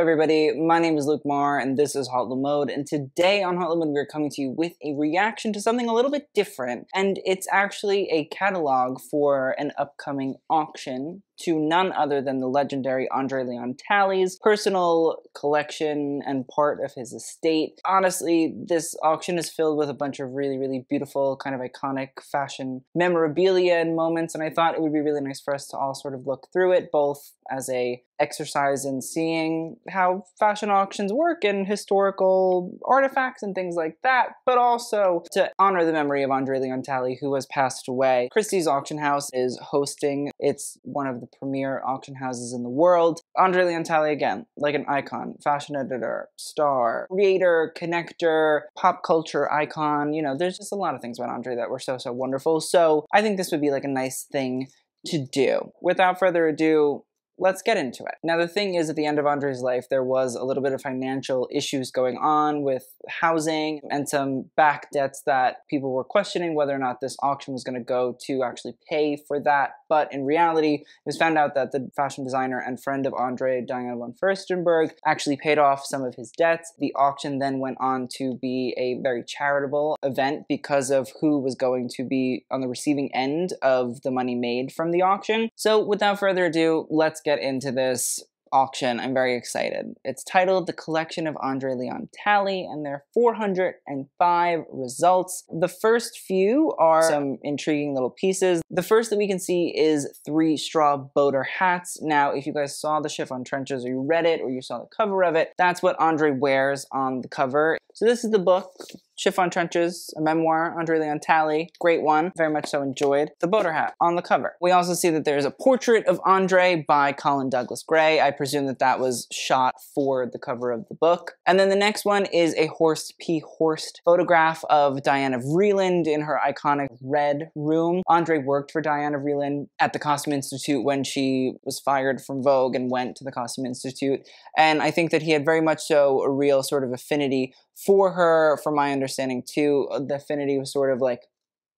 everybody, my name is Luke Marr and this is HauteLeMode, and today on HauteLeMode we're coming to you with a reaction to something a little bit different, and it's actually a catalog for an upcoming auction to none other than the legendary André Leon Talley's personal collection and part of his estate. Honestly, this auction is filled with a bunch of really beautiful, kind of iconic fashion memorabilia and moments, and I thought it would be really nice for us to all sort of look through it, both as a exercise in seeing how fashion auctions work and historical artifacts and things like that, but also to honor the memory of André Leon Talley, who has passed away. Christie's auction house is hosting. It's one of the premier auction houses in the world. André Leon Talley, again, like an icon, fashion editor, star, creator, connector, pop culture icon. You know, there's just a lot of things about André that were so wonderful. So I think this would be like a nice thing to do. Without further ado, let's get into it. Now, the thing is, at the end of André's life, there was a little bit of financial issues going on with housing and some back debts that people were questioning whether or not this auction was going to go to actually pay for that. But in reality, it was found out that the fashion designer and friend of André, Diana von Furstenberg, actually paid off some of his debts. The auction then went on to be a very charitable event because of who was going to be on the receiving end of the money made from the auction. So without further ado, let's get into this auction. I'm very excited. It's titled The Collection of André Leon Talley, and there are 405 results. The first few are some intriguing little pieces. The first that we can see is 3 straw boater hats. Now, if you guys saw the chiffon trenches, or you read it, or you saw the cover of it, that's what André wears on the cover. So this is the book, Chiffon Trenches, a memoir, André Leon Talley. Great one, very much so enjoyed. The boater hat on the cover. We also see that there's a portrait of André by Colin Douglas Gray. I presume that that was shot for the cover of the book. And then the next one is a Horst P. Horst photograph of Diana Vreeland in her iconic red room. André worked for Diana Vreeland at the Costume Institute when she was fired from Vogue and went to the Costume Institute. And I think that he had very much so a real sort of affinity for her, from my understanding too. The affinity was sort of like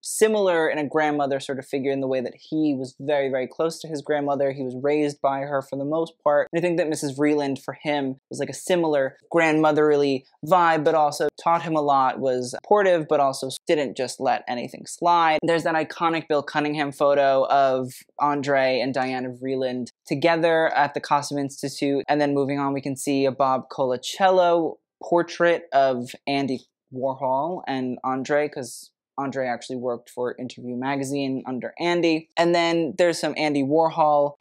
similar in a grandmother sort of figure, in the way that he was very close to his grandmother. He was raised by her for the most part. And I think that Mrs. Vreeland for him was like a similar grandmotherly vibe, but also taught him a lot, was supportive, but also didn't just let anything slide. There's that iconic Bill Cunningham photo of André and Diana Vreeland together at the Costume Institute. And then moving on, we can see a Bob Colacello portrait of Andy Warhol and André, because André actually worked for Interview magazine under Andy. And then there's some Andy Warhol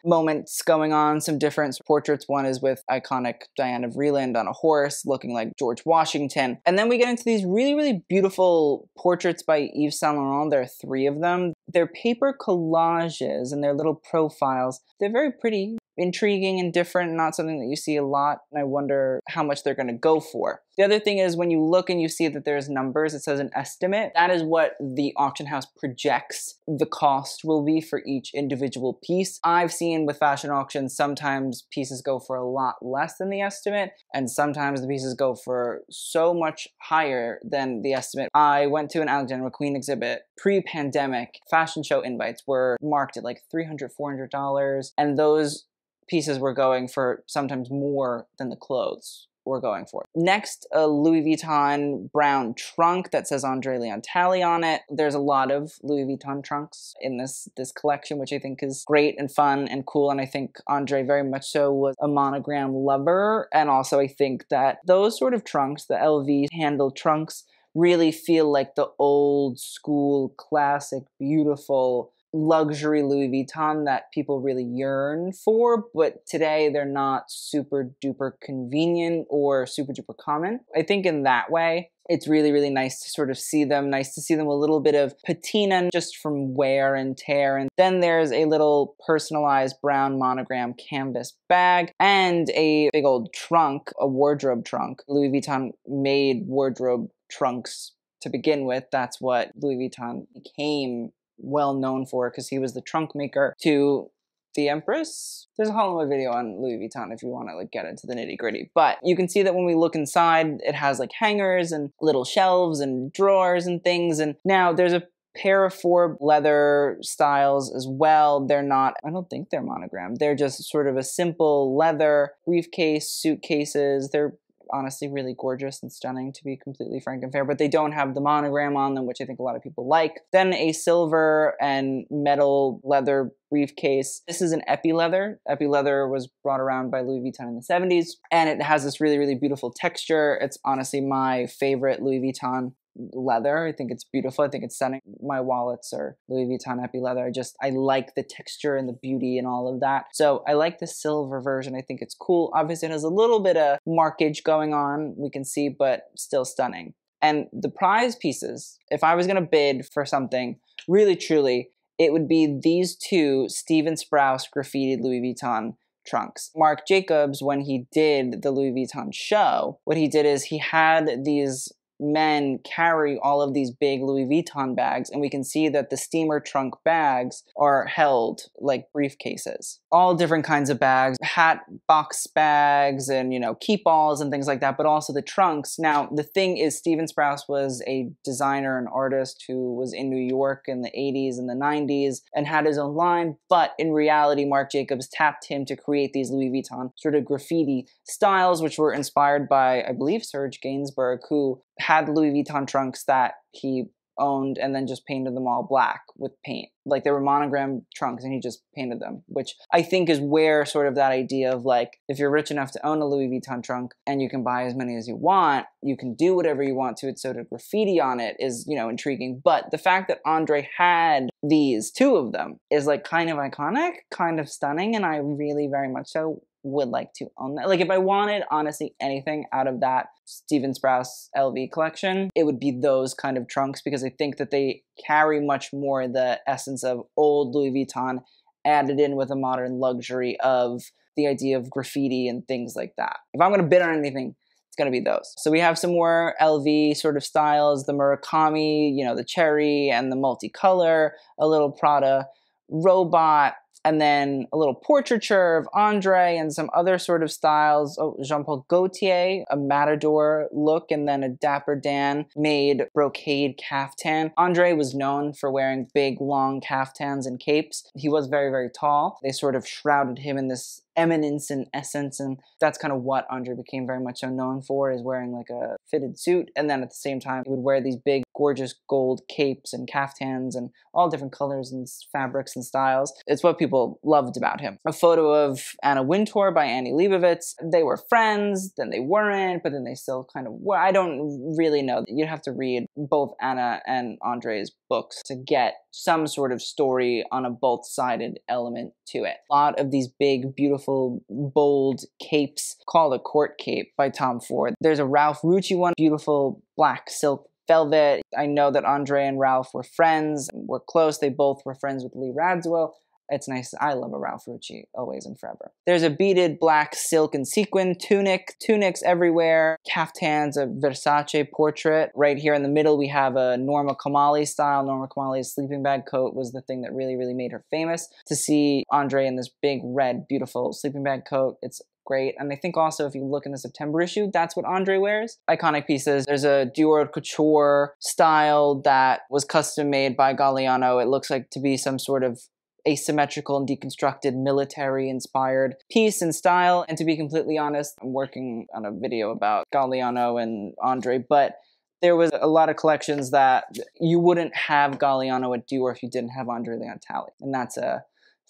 moments going on, some different portraits. One is with iconic Diana Vreeland on a horse looking like George Washington. And then we get into these really beautiful portraits by Yves Saint Laurent. There are 3 of them. They're paper collages and they're little profiles. They're very pretty, intriguing and different, not something that you see a lot, and I wonder how much they're going to go for. The other thing is, when you look and you see that there's numbers, it says an estimate. That is what the auction house projects the cost will be for each individual piece. I've seen with fashion auctions, sometimes pieces go for a lot less than the estimate, and sometimes the pieces go for so much higher than the estimate. I went to an Alexander McQueen exhibit pre-pandemic. Fashion show invites were marked at like $300, $400, and those pieces were going for sometimes more than the clothes were going for. Next, a Louis Vuitton brown trunk that says André Leon Talley on it. There's a lot of Louis Vuitton trunks in this collection, which I think is great and fun and cool, and I think André very much so was a monogram lover, and also I think that those sort of trunks, the LV handle trunks, really feel like the old school, classic, beautiful luxury Louis Vuitton that people really yearn for, but today they're not super duper convenient or super duper common. I think in that way, it's really nice to sort of see them, nice to see them a little bit of patina just from wear and tear. And then there's a little personalized brown monogram canvas bag and a big old trunk, a wardrobe trunk. Louis Vuitton made wardrobe trunks to begin with. That's what Louis Vuitton became well known for, because he was the trunk maker to the Empress. There's a HauteLeMode video on Louis Vuitton if you want to like get into the nitty gritty. But you can see that when we look inside, it has like hangers and little shelves and drawers and things. And now there's a parafour leather styles as well. They're not, I don't think they're monogrammed. They're just sort of a simple leather briefcase, suitcases. They're honestly really gorgeous and stunning, to be completely frank and fair, but they don't have the monogram on them, which I think a lot of people like. Then a silver and metal leather briefcase. This is an epi leather. Epi leather was brought around by Louis Vuitton in the 70s, and it has this really, really beautiful texture. It's honestly my favorite Louis Vuitton leather. I think it's beautiful. I think it's stunning. My wallets are Louis Vuitton epi leather. I like the texture and the beauty and all of that. So I like the silver version. I think it's cool. Obviously it has a little bit of markage going on, we can see, but still stunning. And the prize pieces, if I was going to bid for something really truly, it would be these two Steven Sprouse graffitied Louis Vuitton trunks. Marc Jacobs, when he did the Louis Vuitton show, what he did is he had these men carry all of these big Louis Vuitton bags, and we can see that the steamer trunk bags are held like briefcases. All different kinds of bags, hat box bags, and keep-alls and things like that, but also the trunks. Now, the thing is, Steven Sprouse was a designer and artist who was in New York in the 80s and the 90s and had his own line, but in reality, Marc Jacobs tapped him to create these Louis Vuitton sort of graffiti styles, which were inspired by, I believe, Serge Gainsbourg, who had Louis Vuitton trunks that he owned and then just painted them all black with paint. Like they were monogram trunks and he just painted them, which I think is where sort of that idea of like, if you're rich enough to own a Louis Vuitton trunk and you can buy as many as you want, you can do whatever you want to it, so to graffiti on it is, intriguing. But the fact that André had these two of them is like kind of iconic, kind of stunning, and I really very much so would like to own that. Like if I wanted, honestly, anything out of that Steven Sprouse LV collection, it would be those kind of trunks, because I think that they carry much more the essence of old Louis Vuitton added in with a modern luxury of the idea of graffiti and things like that. If I'm going to bid on anything, it's going to be those. So we have some more LV sort of styles, the Murakami, the cherry and the multicolor, a little Prada robot, and then a little portraiture of André and some other sort of styles. Oh, Jean-Paul Gaultier, a matador look, and then a Dapper Dan made brocade caftan. André was known for wearing big, long caftans and capes. He was very, very tall. They sort of shrouded him in this eminence and essence, and that's kind of what André became very much so known for, is wearing like a fitted suit, and then at the same time he would wear these big gorgeous gold capes and caftans and all different colors and fabrics and styles. It's what people loved about him. A photo of Anna Wintour by Annie Leibovitz. They were friends, then they weren't, but then they still kind of were. I don't really know. You'd have to read both Anna and André's books to get some sort of story on a both-sided element to it. A lot of these big, beautiful, bold capes, called a court cape by Tom Ford. There's a Ralph Rucci one, beautiful black silk velvet. I know that André and Ralph were friends, were close. They both were friends with Lee Radziwill. It's nice. I love a Ralph Rucci, always and forever. There's a beaded black silk and sequin tunic, tunics everywhere, caftans, a Versace portrait. Right here in the middle, we have a Norma Kamali style. Norma Kamali's sleeping bag coat was the thing that really, really made her famous. To see André in this big, red, beautiful sleeping bag coat, it's great. And I think also if you look in the September issue, that's what André wears. Iconic pieces. There's a Dior couture style that was custom made by Galliano. It looks like to be some sort of asymmetrical and deconstructed military-inspired piece and style. And to be completely honest, I'm working on a video about Galliano and André, but there was a lot of collections that you wouldn't have Galliano at Dior if you didn't have André Leon Talley, and that's a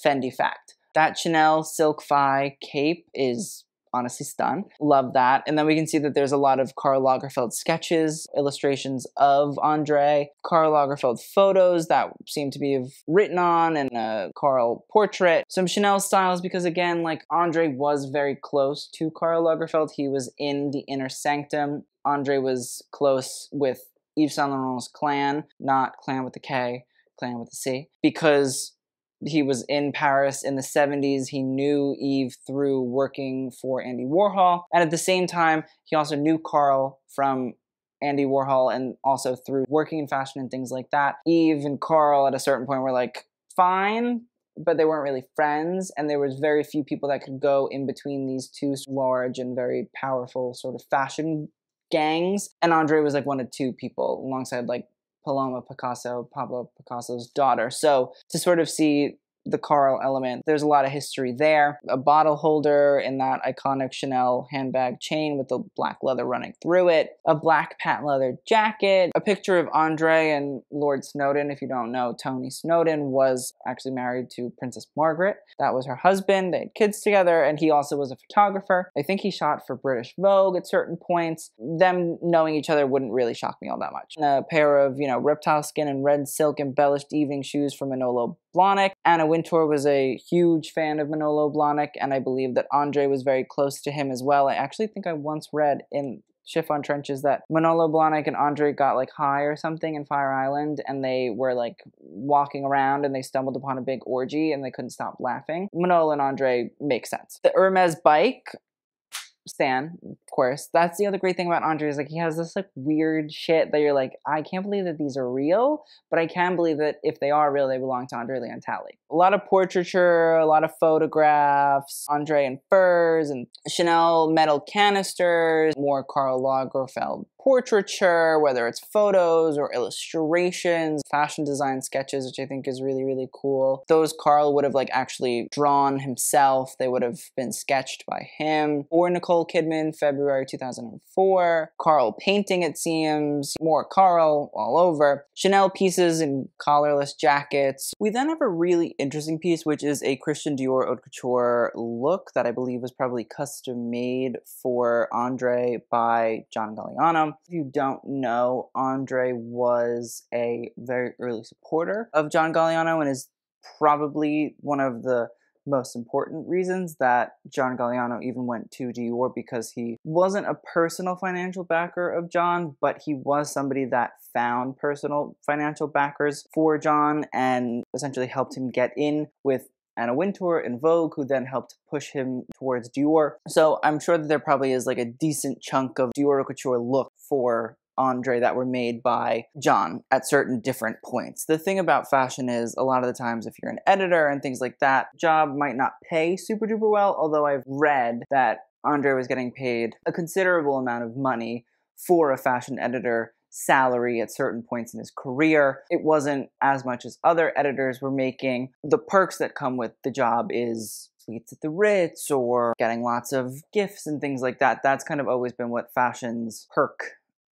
Fendi fact. That Chanel Silk Fi cape is honestly stunned. Love that. And then we can see that there's a lot of Karl Lagerfeld sketches, illustrations of André, Karl Lagerfeld photos that seem to be written on, and a Karl portrait. Some Chanel styles, because again, like André was very close to Karl Lagerfeld. He was in the inner sanctum. André was close with Yves Saint Laurent's clan, not clan with a K, clan with a C, because he was in Paris in the 70s. He knew Yves through working for Andy Warhol. And at the same time, he also knew Karl from Andy Warhol and also through working in fashion and things like that. Yves and Karl at a certain point were like, fine, but they weren't really friends. And there was very few people that could go in between these two large and very powerful sort of fashion gangs. And André was like one of two people alongside like Paloma Picasso, Pablo Picasso's daughter. So to sort of see the Karl element, there's a lot of history there. A bottle holder in that iconic Chanel handbag chain with the black leather running through it, a black patent leather jacket, a picture of Andre and Lord Snowdon. If you don't know, Tony Snowdon was actually married to Princess Margaret. That was her husband. They had kids together, and he also was a photographer. I think he shot for British Vogue at certain points. Them knowing each other wouldn't really shock me all that much. A pair of, reptile skin and red silk embellished evening shoes from Manolo Blahnik. Anna Wintour was a huge fan of Manolo Blahnik, and I believe that Andre was very close to him as well. I actually think I once read in Chiffon Trenches that Manolo Blahnik and Andre got like high or something in Fire Island, and they were like walking around and they stumbled upon a big orgy and they couldn't stop laughing. Manolo and Andre make sense. The Hermes bike, Stan, of course. That's the other great thing about Andre, is like he has this like weird shit that you're like, I can't believe that these are real, but I can believe that if they are real, they belong to André Leon Talley. A lot of portraiture, a lot of photographs, Andre in furs and Chanel metal canisters, more Karl Lagerfeld portraiture, whether it's photos or illustrations, fashion design sketches, which I think is really, really cool. Those Karl would have like actually drawn himself. They would have been sketched by him. Or Nicole Kidman, February 2004. Karl painting, it seems. More Karl all over. Chanel pieces and collarless jackets. We then have a really interesting piece, which is a Christian Dior haute couture look that I believe was probably custom made for Andre by John Galliano. If you don't know, Andre was a very early supporter of John Galliano and is probably one of the most important reasons that John Galliano even went to Dior, because he wasn't a personal financial backer of John, but he was somebody that found personal financial backers for John and essentially helped him get in with Anna Wintour in Vogue, who then helped push him towards Dior. So I'm sure that there probably is like a decent chunk of Dior haute couture look for Andre that were made by John at certain different points. The thing about fashion is a lot of the times if you're an editor and things like that, job might not pay super duper well, although I've read that Andre was getting paid a considerable amount of money for a fashion editor salary at certain points in his career. It wasn't as much as other editors were making. The perks that come with the job is suites at the Ritz or getting lots of gifts and things like that. That's kind of always been what fashion's perk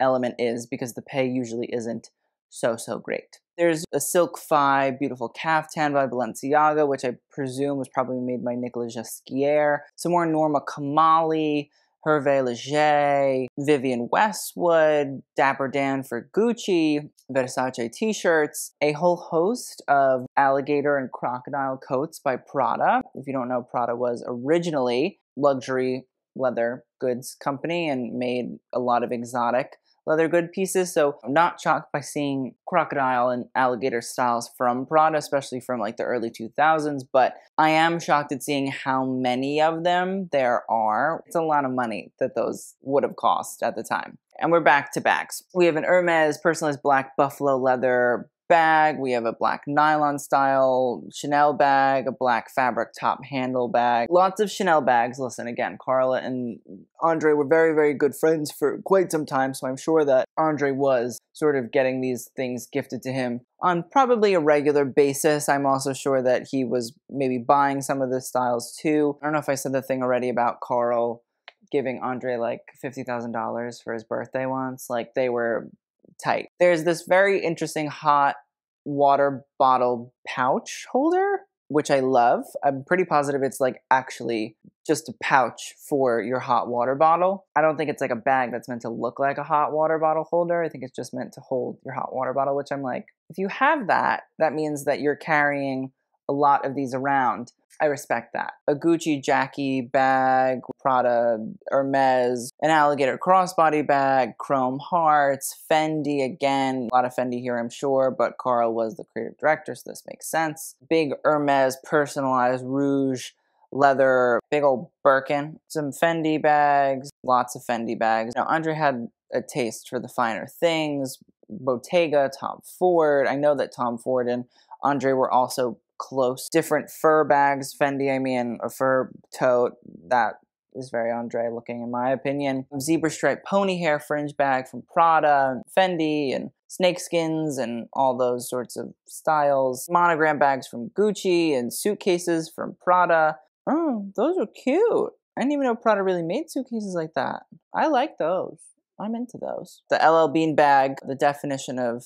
element is, because the pay usually isn't so great. There's a silk fi beautiful caftan by Balenciaga, which I presume was probably made by Nicolas Ghesquière. Some more Norma Kamali, Hervé Leger, Vivienne Westwood, Dapper Dan for Gucci, Versace t-shirts, a whole host of alligator and crocodile coats by Prada. If you don't know, Prada was originally luxury leather goods company and made a lot of exotic leather good pieces, so I'm not shocked by seeing crocodile and alligator styles from Prada, especially from like the early 2000s, but I am shocked at seeing how many of them there are. It's a lot of money that those would have cost at the time. And we're back to bags. We have an Hermes personalized black buffalo leather bag, we have a black nylon style Chanel bag, a black fabric top handle bag, lots of Chanel bags. Listen, again, Carla and Andre were very good friends for quite some time, so I'm sure that Andre was sort of getting these things gifted to him on probably a regular basis. I'm also sure that he was maybe buying some of the styles too. I don't know if I said the thing already about Karl giving Andre like $50,000 for his birthday once. Like, they were tight. There's this very interesting hot water bottle pouch holder, which I love. I'm pretty positive it's like actually just a pouch for your hot water bottle. I don't think it's like a bag that's meant to look like a hot water bottle holder. I think it's just meant to hold your hot water bottle, which I'm like, if you have that, that means that you're carrying a lot of these around. I respect that. A Gucci Jackie bag, Prada, Hermes, an alligator crossbody bag, chrome hearts, Fendi again. A lot of Fendi here, I'm sure, but Karl was the creative director, so this makes sense. Big Hermes personalized rouge leather, big old Birkin, some Fendi bags, lots of Fendi bags. Now, Andre had a taste for the finer things. Bottega, Tom Ford. I know that Tom Ford and Andre were also close. Different fur bags, Fendi, I mean, a fur tote, that is very Andre looking in my opinion. Zebra stripe pony hair fringe bag from Prada, Fendi, and snakeskins and all those sorts of styles. Monogram bags from Gucci and suitcases from Prada. Oh, those are cute. I didn't even know Prada really made suitcases like that. I like those. I'm into those. The LL Bean bag, the definition of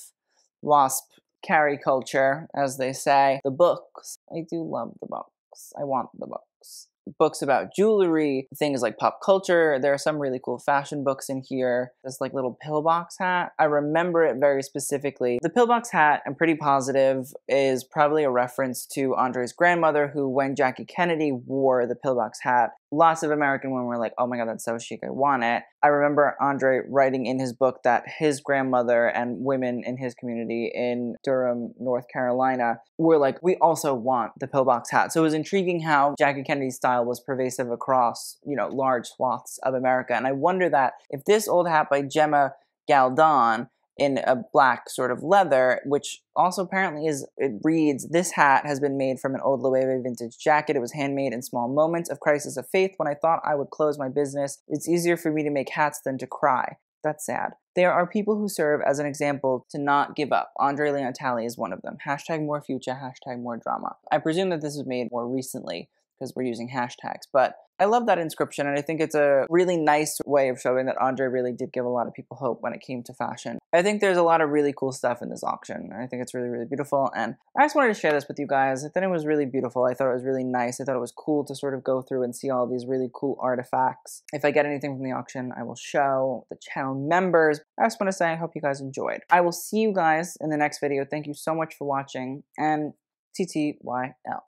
WASP carry culture, as they say. The books. I do love the books. I want the books. Books about jewelry, things like pop culture. There are some really cool fashion books in here. This like little pillbox hat. I remember it very specifically. The pillbox hat, I'm pretty positive, is probably a reference to Andre's grandmother, who when Jackie Kennedy wore the pillbox hat, lots of American women were like, oh my god, that's so chic, I want it. I remember Andre writing in his book that his grandmother and women in his community in Durham, North Carolina were like, we also want the pillbox hat. So it was intriguing how Jackie Kennedy's style was pervasive across, large swaths of America. And I wonder that if this old hat by Gemma Galdon in a black sort of leather, which also apparently it reads, this hat has been made from an old Loewe vintage jacket. It was handmade in small moments of crisis of faith when I thought I would close my business. It's easier for me to make hats than to cry. That's sad. There are people who serve as an example to not give up. André Leon Talley is one of them. Hashtag more future, hashtag more drama. I presume that this was made more recently because we're using hashtags, but I love that inscription, and I think it's a really nice way of showing that Andre really did give a lot of people hope when it came to fashion. I think there's a lot of really cool stuff in this auction. I think it's really, really beautiful, and I just wanted to share this with you guys. I thought it was really beautiful. I thought it was really nice. I thought it was cool to sort of go through and see all these really cool artifacts. If I get anything from the auction, I will show the channel members. I just want to say I hope you guys enjoyed. I will see you guys in the next video. Thank you so much for watching, and TTYL.